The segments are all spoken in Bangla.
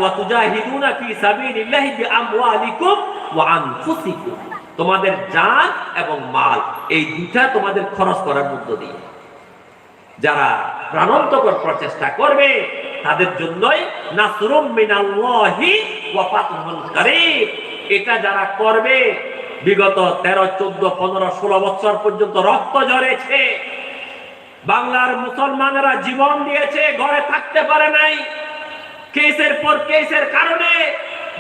ওয়া তুজাহিদুনা ফি সাবিলিল্লাহি বিআমওয়ালিকুম ওয়া আনফুসিকুম, তোমাদের জান এবং মাল এই দুইটা তোমাদের খরচ করার মধ্য দিয়ে যারা প্রাণান্তকর প্রচেষ্টা করবে তাদের জন্যই নাসরুম মিনাল্লাহি ওয়া ফাতহুন কারীব। এটা যারা করবে, বিগত 13, 14, 15, 16 বছর পর্যন্ত রক্ত ঝরেছে, বাংলার মুসলমানেরা জীবন দিয়েছে, ঘরে থাকতে পারে নাই, কেসের পর কেসের কারণে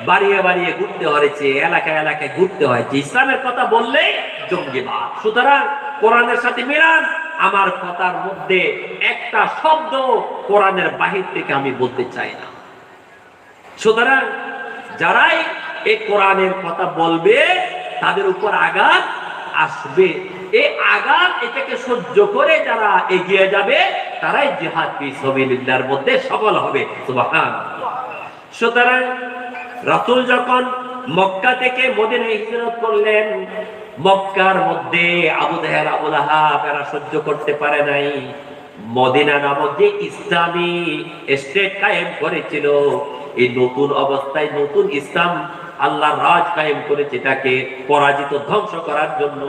বাড়িয়ে বাড়িয়ে ঘুরতে হয়েছে, এলাকায় এলাকায় ঘুরতে হয়েছে। ইসলামের কথা বললে জঙ্গিবাদ। সুতরাং কোরআনের সাথে মিলান। আমার কথার মধ্যে একটা শব্দ কোরআনের বাহির থেকে আমি বলতে চাই না। সুতরাং যারাই এই কোরআনের কথা বলবে তাদের উপর আঘাত আসবে। এই আঘাত এটাকে সহ্য করে যারা এগিয়ে যাবে তারাই জিহাদ ফি সাবিলিল্লাহর মধ্যে সফল হবে। সুবহানাল্লাহ। সুতরাং রাসূল যখন মক্কা থেকে মদিনায় হিজরত করলেন, মক্কার মধ্যে আবু জাহেল, আবু লাহাব এরা সহ্য করতে পারে নাই। মদিনা নামক যে ইসলামী স্টেট কায়েম করেছিল, এই নতুন অবস্থায় নতুন ইসলাম আল্লাহর রাজ কায়েম করেছে, এটাকে পরাজিত ধ্বংস করার জন্য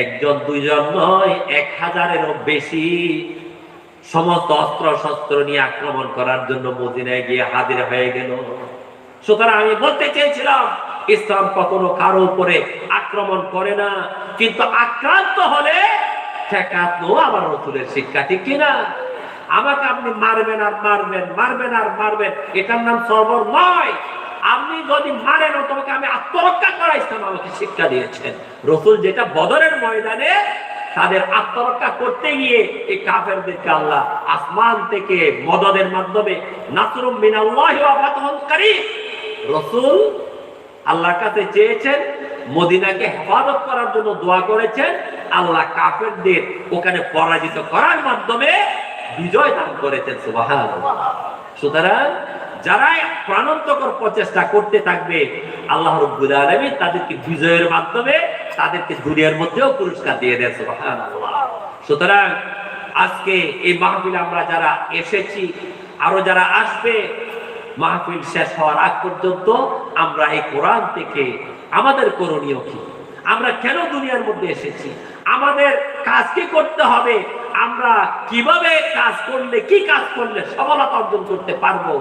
একজন দুইজন নয়, 1000-এরও বেশি সমস্ত অস্ত্র শস্ত্র নিয়ে আক্রমণ করার জন্য মদিনায় গিয়ে হাজির হয়ে গেল। সুতরাং আমি বলতে চেয়েছিলাম, ইসলাম কখনো কারো উপরে আক্রমণ করে না, কিন্তু আক্রান্ত হলে ঠেকানো আমার রাসূলের শিক্ষা, ঠিক কিনা? আমাকে আপনি মারবেন আর মারবেন, মারবেন আর মারবেন, এটার নাম সবর নয়। আপনি যদি মারেন তোমাকে আমি আত্মরক্ষা করা ইসলাম আমাকে শিক্ষা দিয়েছেন। রাসূল যেটা বদরের ময়দানে তাদের আত্মরক্ষা করতে গিয়ে এই কাফেরদেরকে আল্লাহ আসমান থেকে মদদের মাধ্যমে নাসরুম মিনাল্লাহি ওয়া ফাতহুন কারীব, রাসূল আল্লাহর কাছে চেয়েছেন, মদিনাকে হেফাজত করার জন্য দোয়া করেছেন, আল্লাহ কাফেরদের ওখানে পরাজিত করার মাধ্যমে বিজয় দান করেছেন। সুবহানাল্লাহ। সুতরাং যারা প্রাণান্তকর প্রচেষ্টা করতে থাকবে, আল্লাহ রাব্বুল আলামিন তাদেরকে বিজয়ের মাধ্যমে তাদেরকে দুনিয়ার মধ্যেও পুরস্কার দিয়ে দেন। সুবহানাল্লাহ। সুতরাং আজকে এই মাহফিলে আমরা যারা এসেছি, আরো যারা আসবে, মাহফিল শেষ হওয়ার আগ পর্যন্ত আমরা এই কোরআন থেকে আমাদের করণীয় কি, আমরা কেন দুনিয়ার মধ্যে এসেছি, আমাদের কাজ কি করতে হবে, আমরা কিভাবে কাজ করলে, কি কাজ করলে সফলতা অর্জন করতে পারবো,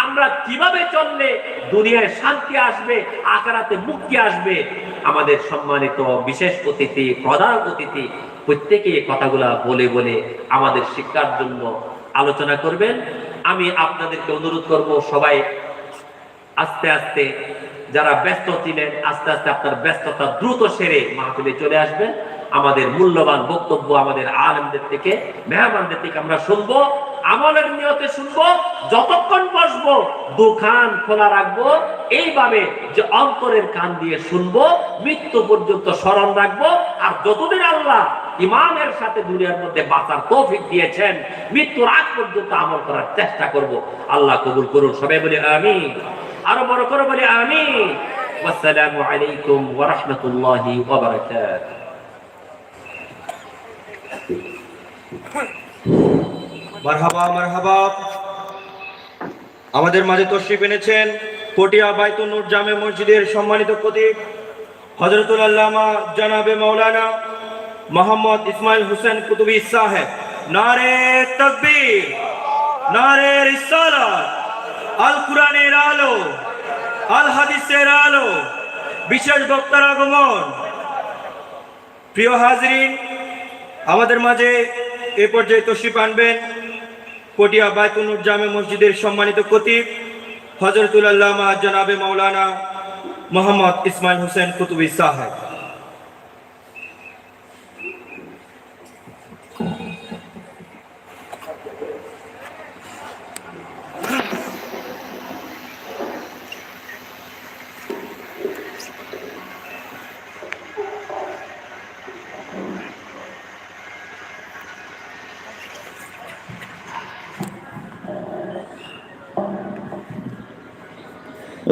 আমরা কিভাবে চললে দুনিয়ায় শান্তি আসবে, আখিরাতে মুক্তি আসবে, আমাদের সম্মানিত বিশেষ অতিথি, প্রধান অতিথি প্রত্যেকে এই কথাগুলা বলে বলে আমাদের শিক্ষার জন্য আলোচনা করবেন। আমি আপনাদেরকে অনুরোধ করব, সবাই আস্তে আস্তে যারা ব্যস্ত ছিলেন আস্তে আস্তে আপনার ব্যস্ততা দ্রুত সেরে মাহফিলে চলে আসবেন। আমাদের মূল্যবান বক্তব্য আমাদের আলেমদের থেকে, মেহমানদের থেকে আমরা শুনবো, আমলের নিয়তে শুনবো। যতক্ষণ বসবো দোকান খোলা রাখবো, এইভাবে যে অন্তরের কান দিয়ে শুনবো, মৃত্যু পর্যন্ত স্মরণ রাখবো। আর যতদিন আল্লাহ ইমানের সাথে দুনিয়ার মধ্যে বাঁচার তৌফিক দিয়েছেন, মৃত্যুর আগ পর্যন্ত আমল করার চেষ্টা করব। আল্লাহ কবুল করুন। সবাই বলি আমিন। আরো বড় করে বলি আমিন। আসসালামু আলাইকুম ওয়া রাহমাতুল্লাহি ওয়া বারাকাতুহু। মারহাবা মারহাবা। আমাদের মাঝে তশরিফ এনেছেন পটিয়া বাইতুন নূর জামে মসজিদের সম্মানিত খতিব হযরতুল আল্লামা জনাবে মাওলানা মোহাম্মদ ইসমাইল হোসেন কুতুবী সাহেব। নারে তাকবীর, নারে রিসালাত, আল কুরআনের আলো, আল হাদিসের আলো, বিশেষ বক্তার আগমন। প্রিয় হাজরিন, আমাদের মাঝে এ পর্যায়ে তশরিফ আনবেন পটিয়া বাইতুন নূর জামে মসজিদের সম্মানিত খতিব হযরতুল আল্লামা জনাবে মাওলানা মোহাম্মদ ইসমাইল হোসেন কুতুবী সাহেব।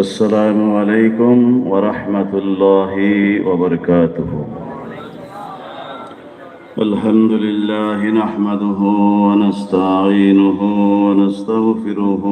السلام عليكم ورحمة الله وبركاته. الحمد لله نحمده ونستعينه ونستغفره